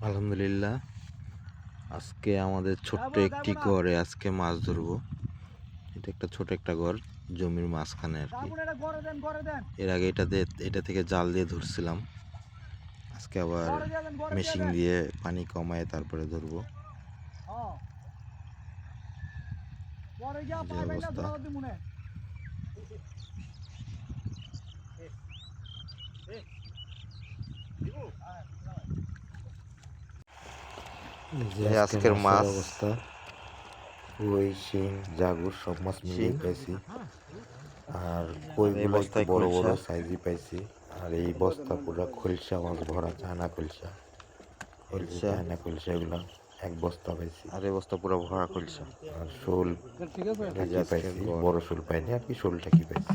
আলহামদুলিল্লাহ, আজকে আমাদের ছোট্ট একটি ঘরে আজকে মাছ ধরবো। এটা একটা ছোট একটা ঘর, জমির মাঝখানে আর কি। এর আগে এটা থেকে জাল দিয়ে ধরছিলাম, আজকে আবার মেশিন দিয়ে পানি কমায় তারপরে ধরবো। যে অবস্থা, আজকের মাছ অবস্থা, কই, শিং, জাগুর সব মাছ মিলিয়ে পাইছি। আর কইগুলো একটু বড় বড় সাইজই পাইছি। আর এই বস্তা পুরো খলসা মাছ ভরা, চায়না খলসা, চায়না খলসা এগুলো এক বস্তা পাইছি। আর এই বস্তা পুরো ভরা খলসা। আর শোল পাইছি, বড় শোল পাইনি আর কি, শোলটা কি পাইছি।